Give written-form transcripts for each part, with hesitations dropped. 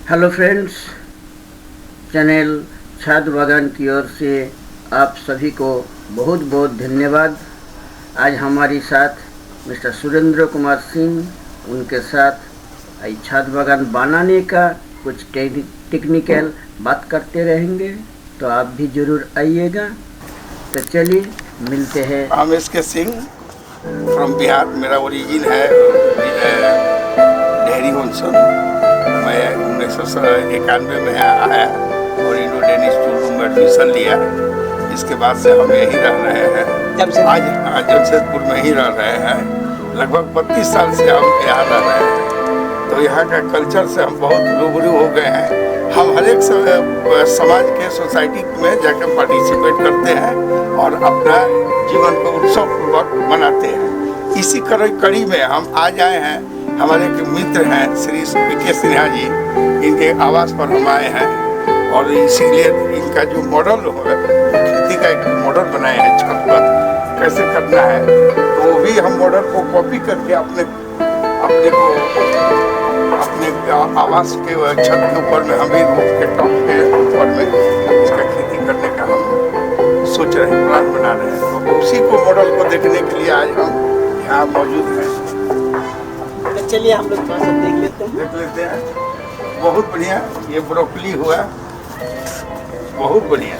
Hello friends, channel छाद बागान की ओर से आप सभी को बहुत बहुत धन्यवाद। आज हमारे साथ मिस्टर सुरेंद्र कुमार सिंह, उनके साथ छाद बागान बनाने का कुछ टेक्निकल बात करते रहेंगे, तो आप भी ज़रूर आइएगा। तो चलिए मिलते हैं। हम इसके सिंह फ्रॉम बिहार, मेरा ओरिजिन है डेहरी होनसन। मैं 1991 में आया और इंडो डेनिश स्कूल में एडमिशन लिया। इसके बाद से हम यहीं रह रहे हैं। आज जमशेदपुर में ही रह रहे हैं। लगभग 32 साल से हम यहाँ रह रहे हैं। तो यहाँ का कल्चर से हम बहुत रूबरू हो गए हैं। हम हर एक समाज के सोसाइटी में जाकर पार्टिसिपेट करते हैं और अपना जीवन को उत्सवपूर्वक मनाते हैं। इसी कड़ी में हम आज आए हैं। हमारे एक मित्र हैं श्री पी.के. सिन्हा जी, इनके आवास पर हम आए हैं और इसीलिए इनका जो मॉडल खेती का एक मॉडल बनाए हैं, छत पर कैसे करना है, तो वो भी हम मॉडल को कॉपी करके अपने आवास के छत के ऊपर में, हम भी रूफ के टॉप के ऊपर में इसका खेती करने का हम सोच रहे हैं, प्लान बना रहे हैं। तो उसी को मॉडल को देखने के लिए आज हम यहाँ मौजूद हैं। तो चलिए हम लोग थोड़ा सा देख लेते हैं। बहुत बढ़िया, ये ब्रोकली हुआ, बहुत बढ़िया।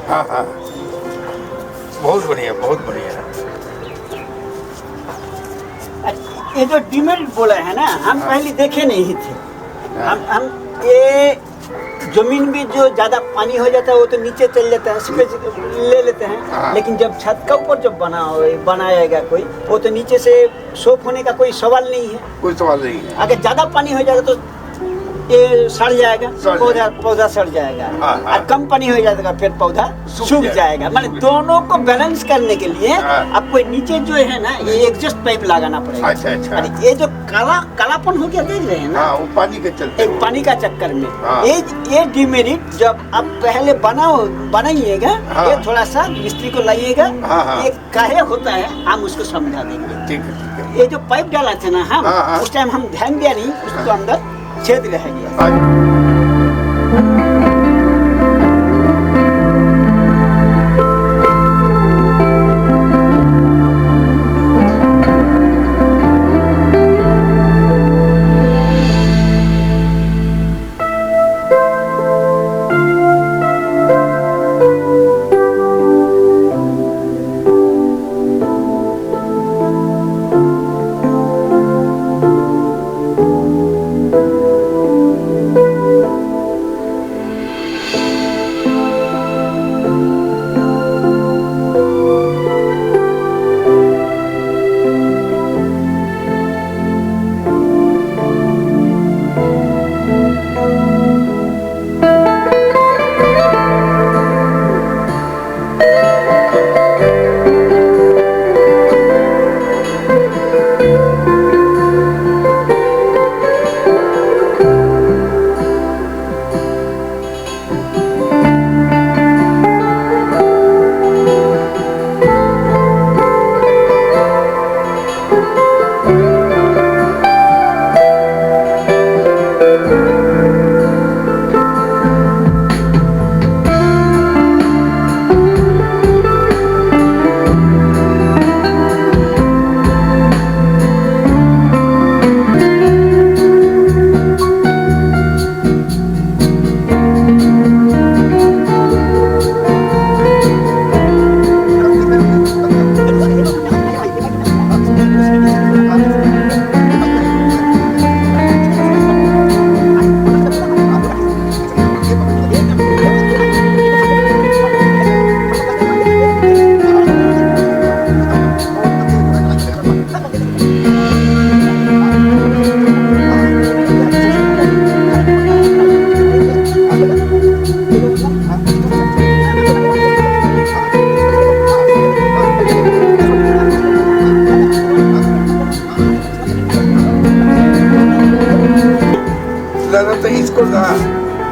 हाँ, बहुत बढ़िया, बहुत बढ़िया। ये जो डिमेरिट बोला है ना, हम पहले देखे नहीं थे। हम ये जमीन में जो ज़्यादा पानी हो जाता है वो तो नीचे चल जाता है, स्पेस ले लेते हैं। लेकिन जब छत का ऊपर जब बनाएगा कोई, वो तो नीचे से सोप होने का कोई सवाल नहीं है। कोई सवाल नहीं है। अगर ज़्यादा पानी हो जाएगा तो ये सड़ जाएगा, पौधा सड़ जाएगा। और कम पानी हो जाएगा फिर पौधा सूख जाएगा। मतलब दोनों को बैलेंस करने के लिए आपको नीचे जो है ना, ये एग्जॉस्ट पाइप लगाना पड़ेगा। अच्छा। ये जो कालापन हो गया देख रहे हैं ना, वो पानी के चलते, एक पानी का चक्कर में ये डिमेरिट जब आप पहले बनाइएगा, ये थोड़ा सा मिस्त्री को लाइएगा, ये काहे होता है हम उसको समझा देंगे। ठीक है। ये जो पाइप डाला था ना हम, उस टाइम हम ध्यान दिया नहीं, उसको अंदर छेद रह गया।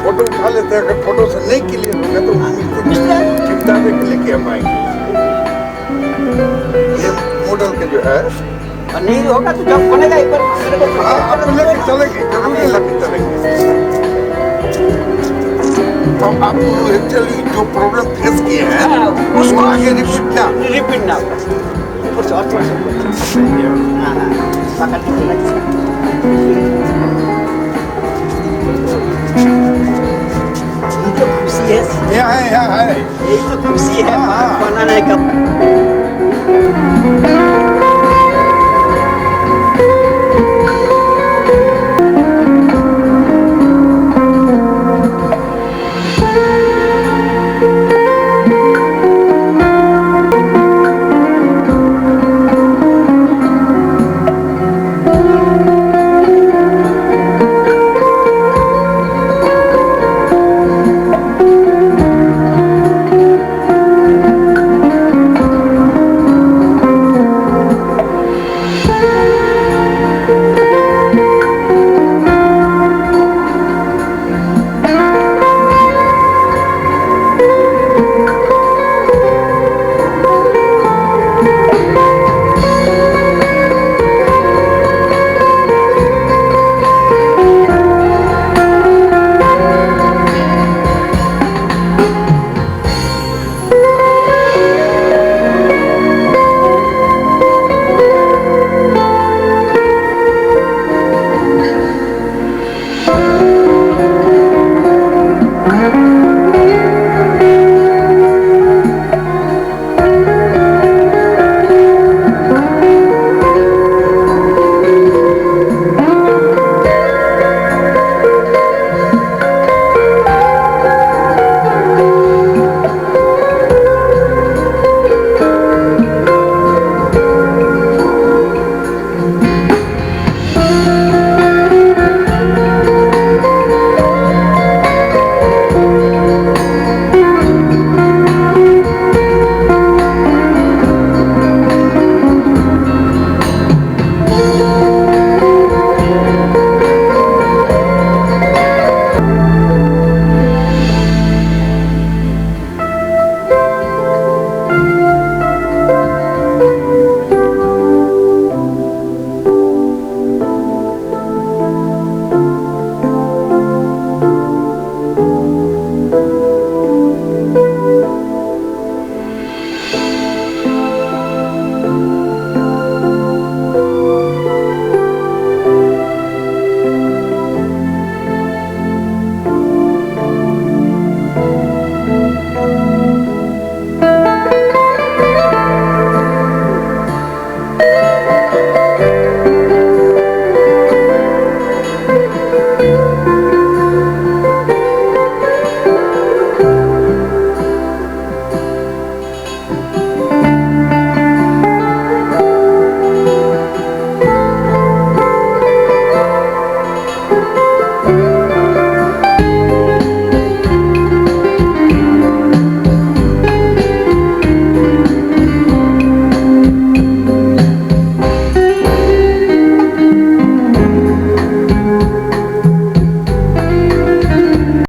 फोटो उठा लेते हैं। अगर फोटो से नहीं क्लियर होगा तो ठेकेदार के लेके हम आएंगे। ये मॉडल के जो है और नहीं होगा तो जब बनेगा एक बार मेरे को आप लेके चलेंगे, जरूर लेके चलेंगे। तो आप एक्चुअली जो प्रॉब्लम फेस किए हैं उसको आगे रिपीट ना हो। ऊपर से और थोड़ा सा हाँ हाँ पकड़ के ये तो खुशी है, यहाँ है यही तो खुशी है हाँ। बनाने का।